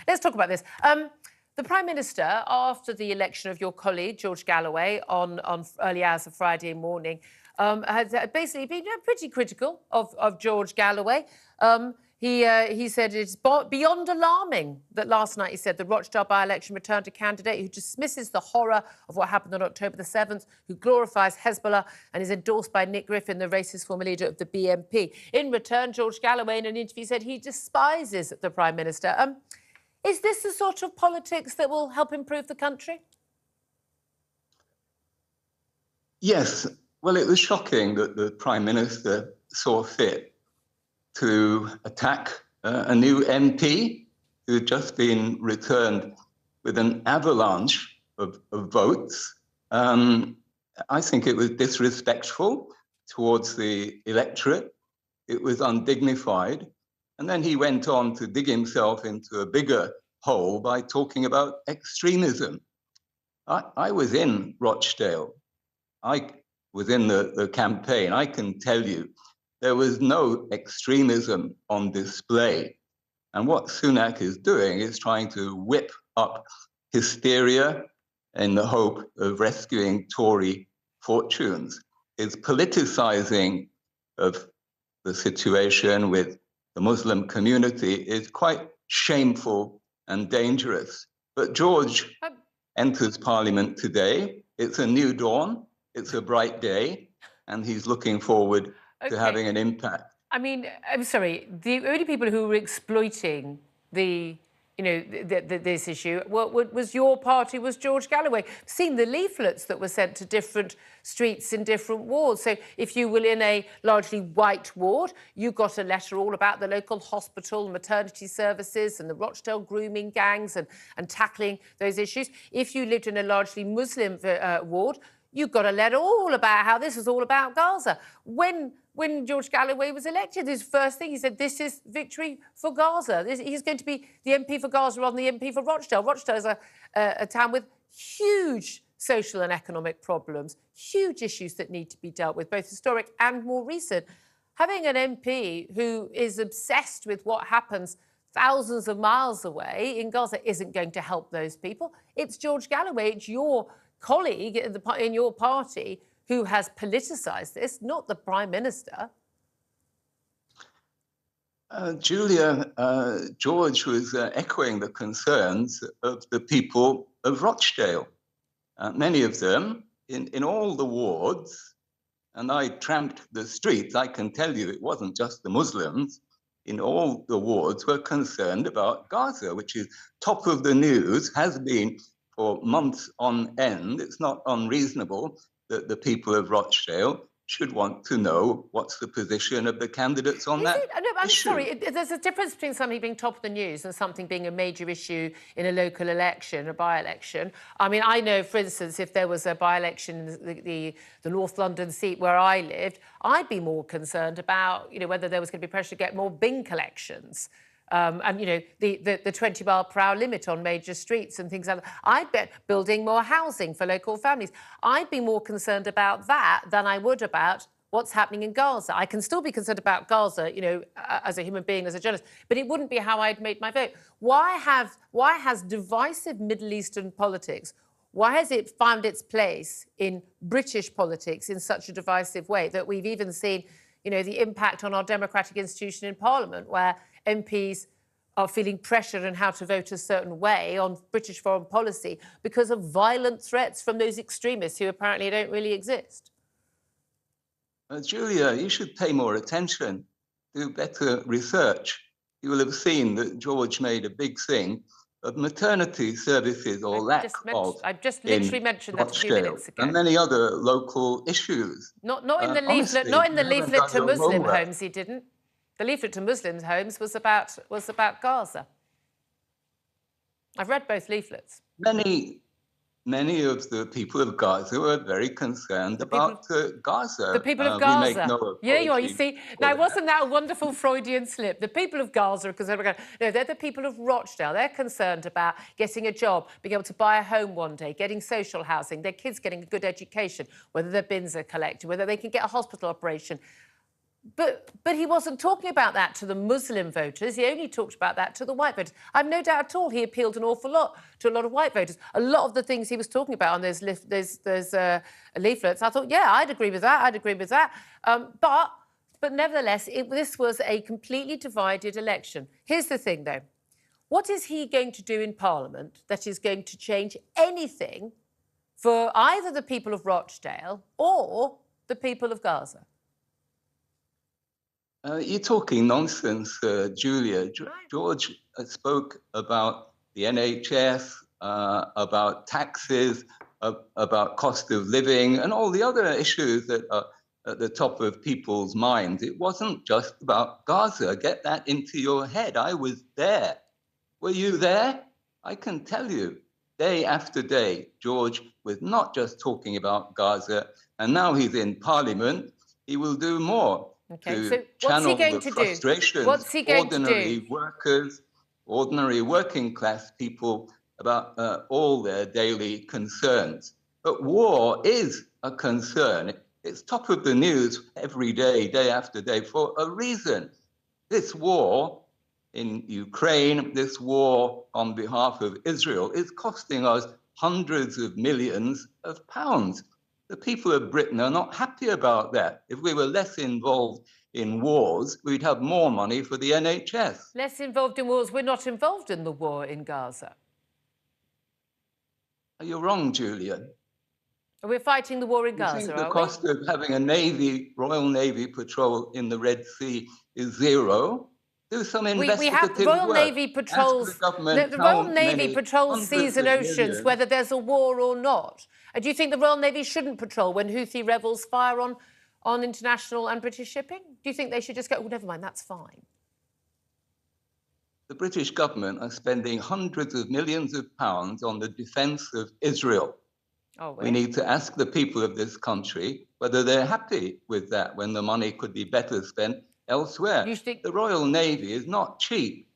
Let's talk about this. The Prime Minister, after the election of your colleague, George Galloway, on early hours of Friday morning, has basically been pretty critical of George Galloway. He said it's beyond alarming that last night, he said, the Rochdale by-election returned a candidate who dismisses the horror of what happened on October the 7th, who glorifies Hezbollah and is endorsed by Nick Griffin, the racist former leader of the BNP. In return, George Galloway, in an interview, said he despises the Prime Minister. Is this the sort of politics that will help improve the country? Yes. Well, it was shocking that the Prime Minister saw fit to attack a new MP who had just been returned with an avalanche of votes. I think it was disrespectful towards the electorate. It was undignified. And then he went on to dig himself into a bigger hole by talking about extremism. I was in Rochdale. I was in the campaign. I can tell you there was no extremism on display. And what Sunak is doing is trying to whip up hysteria in the hope of rescuing Tory fortunes. His politicizing of the situation with the Muslim community is quite shameful and dangerous. But George enters Parliament today. It's a new dawn. It's a bright day. And he's looking forward to having an impact. I mean, I'm sorry, the only people who were exploiting this issue was your party, was George Galloway. Seen the leaflets that were sent to different streets in different wards. So if you were in a largely white ward, you got a letter all about the local hospital, maternity services and the Rochdale grooming gangs and tackling those issues. If you lived in a largely Muslim ward, you got a letter all about how this was all about Gaza. When George Galloway was elected, his first thing, he said, this is victory for Gaza. He's going to be the MP for Gaza rather than the MP for Rochdale. Rochdale is a town with huge social and economic problems, huge issues that need to be dealt with, both historic and more recent. Having an MP who is obsessed with what happens thousands of miles away in Gaza isn't going to help those people. It's George Galloway, it's your colleague in your party who has politicised this, not the Prime Minister. Julia, George was echoing the concerns of the people of Rochdale. Many of them in all the wards, and I tramped the streets, I can tell you it wasn't just the Muslims, in all the wards were concerned about Gaza, which is top of the news, has been for months on end. It's not unreasonable that the people of Rochdale should want to know what's the position of the candidates on that issue. No, I'm sorry, there's a difference between something being top of the news and something being a major issue in a local election, a by-election. I mean, I know, for instance, if there was a by-election in the North London seat where I lived, I'd be more concerned about, whether there was going to be pressure to get more bin collections. And, the 20-mile-per-hour limit on major streets and things like that. I'd bet building more housing for local families. I'd be more concerned about that than I would about what's happening in Gaza. I can still be concerned about Gaza, as a human being, as a journalist, but it wouldn't be how I'd made my vote. Why has divisive Middle Eastern politics, why has it found its place in British politics in such a divisive way that we've even seen, the impact on our democratic institution in Parliament, where MPs are feeling pressure on how to vote a certain way on British foreign policy because of violent threats from those extremists who apparently don't really exist? Julia, you should pay more attention, do better research. You will have seen that George made a big thing of maternity services or lack of. I've just literally mentioned that a few minutes ago. And many other local issues. Not in the leaflet. Honestly, not in the leaflet to Muslim homework. homes. He didn't. The leaflet to Muslim homes was about Gaza. I've read both leaflets. Many of the people of Gaza were very concerned about Gaza. The people of Gaza. We make no Yeah, you are. You see, now wasn't that a wonderful Freudian slip? The people of Gaza are concerned about. No, they're the people of Rochdale. They're concerned about getting a job, being able to buy a home one day, getting social housing, their kids getting a good education, whether their bins are collected, whether they can get a hospital operation. But he wasn't talking about that to the Muslim voters. He only talked about that to the white voters. I've no doubt at all he appealed an awful lot to a lot of white voters. A lot of the things he was talking about on those leaflets, I thought, yeah, I'd agree with that. I'd agree with that. But nevertheless, this was a completely divided election. Here's the thing, though. What is he going to do in Parliament that is going to change anything for either the people of Rochdale or the people of Gaza? You're talking nonsense, Julia. George spoke about the NHS, about taxes, about cost of living, and all the other issues that are at the top of people's minds. It wasn't just about Gaza. Get that into your head. I was there. Were you there? I can tell you, day after day, George was not just talking about Gaza, and now he's in Parliament. He will do more. Okay, so what's he going to do? What's he going to do? Workers, ordinary working class people, about all their daily concerns. But war is a concern. It's top of the news every day, day after day, for a reason. This war in Ukraine, this war on behalf of Israel, is costing us hundreds of millions of pounds. The people of Britain are not happy about that. If we were less involved in wars, we'd have more money for the NHS. Less involved in wars? We're not involved in the war in Gaza. You're wrong, Julia. We're fighting the war in Gaza, think the cost of having a Royal Navy patrol in the Red Sea is zero? Do some investigative we have Royal Navy patrols. The Royal Navy patrols seas and oceans, whether there's a war or not. And do you think the Royal Navy shouldn't patrol when Houthi rebels fire on international and British shipping? Do you think they should just go, oh, never mind, that's fine? The British government are spending hundreds of millions of pounds on the defence of Israel. Oh, really? We need to ask the people of this country whether they're happy with that when the money could be better spent elsewhere. The Royal Navy is not cheap.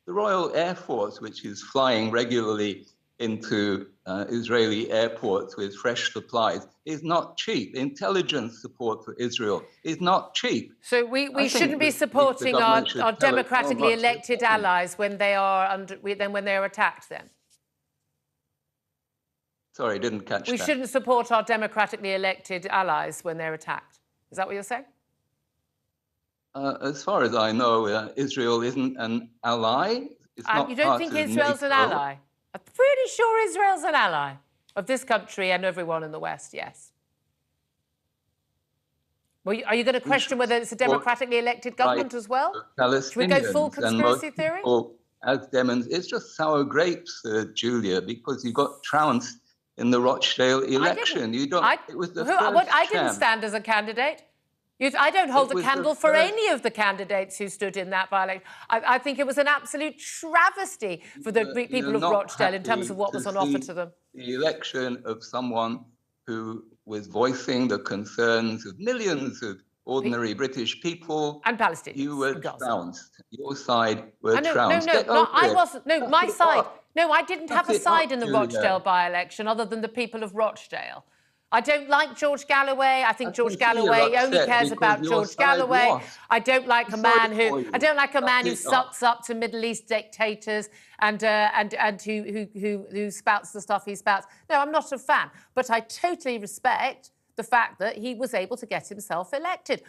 The Royal Air Force, which is flying regularly into Israeli airports with fresh supplies, is not cheap. Intelligence support for Israel is not cheap. So we shouldn't be supporting our democratically elected allies when they are attacked then? Sorry, I didn't catch that. We shouldn't support our democratically elected allies when they're attacked. Is that what you're saying? As far as I know, Israel isn't an ally. It's not you don't think Israel's an ally? I'm pretty sure Israel's an ally of this country and everyone in the West, yes. Well, are you going to question whether it's a democratically elected government as well? Should we go full conspiracy theory? It's just sour grapes, Julia, because you got trounced in the Rochdale election. I didn't stand as a candidate. I don't hold a candle for any of the candidates who stood in that by-election. I think it was an absolute travesty for the people of Rochdale in terms of what was on offer to them. The election of someone who was voicing the concerns of millions of ordinary British people. And Palestinians. You were trounced. Your side were trounced. No, I wasn't. No, my side. No, I didn't have a side in the Rochdale by-election other than the people of Rochdale. I don't like George Galloway. I think George Galloway only cares about George Galloway. I don't like a man who sucks up to Middle East dictators and who spouts the stuff he spouts. No, I'm not a fan. But I totally respect the fact that he was able to get himself elected.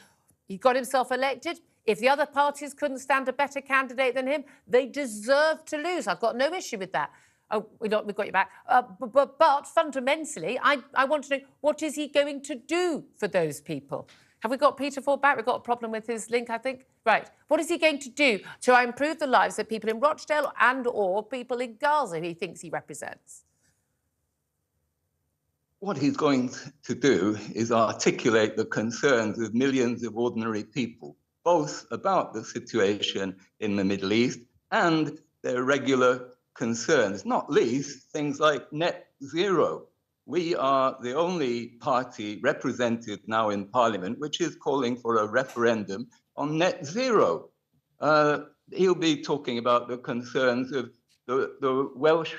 He got himself elected. If the other parties couldn't stand a better candidate than him, they deserve to lose. I've got no issue with that. Oh, we've got you back. But fundamentally, I want to know, what is he going to do for those people? Have we got Peter Ford back? We've got a problem with his link, I think. Right. What is he going to do to improve the lives of people in Rochdale and or people in Gaza he thinks he represents? What he's going to do is articulate the concerns of millions of ordinary people, both about the situation in the Middle East and their regular concerns, not least things like net zero. We are the only party represented now in Parliament which is calling for a referendum on net zero. He'll be talking about the concerns of the Welsh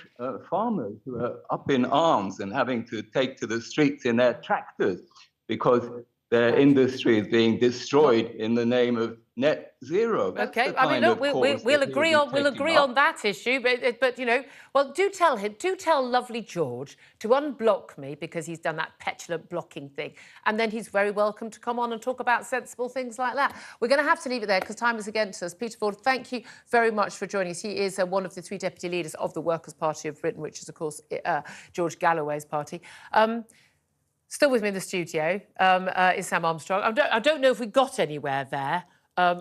farmers who are up in arms and having to take to the streets in their tractors because their industries being destroyed in the name of net zero. That's Okay, the I mean, kind look, of cause we'll that he'll agree be on taking up. that issue, but you know, well, do tell lovely George to unblock me because he's done that petulant blocking thing, and then he's very welcome to come on and talk about sensible things like that. We're going to have to leave it there because time is against us. Peter Ford, thank you very much for joining us. He is one of the 3 deputy leaders of the Workers' Party of Britain, which is, of course, George Galloway's party. Still with me in the studio is Sam Armstrong. I don't know if we got anywhere there,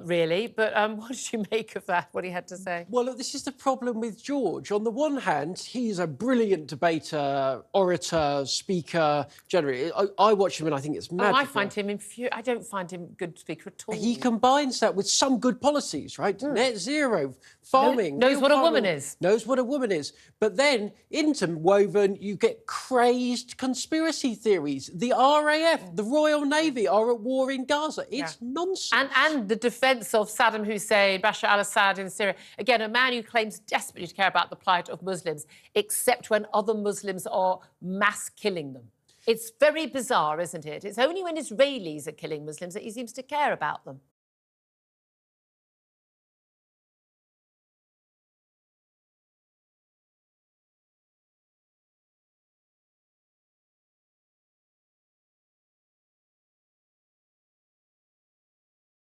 really, but what did you make of that, what he had to say? Well, look, this is the problem with George. On the one hand, he's a brilliant debater, orator, speaker, generally. I watch him and I think it's magical. I find him I don't find him a good speaker at all. He combines that with some good policies, right? Net zero, farming. Knows what a woman farming, is. Knows what a woman is. But then, interwoven, you get crazed conspiracy theories. The RAF, the Royal Navy are at war in Gaza. It's nonsense. And the defence of Saddam Hussein, Bashar al-Assad in Syria. Again, a man who claims desperately to care about the plight of Muslims, except when other Muslims are mass killing them. It's very bizarre, isn't it? It's only when Israelis are killing Muslims that he seems to care about them.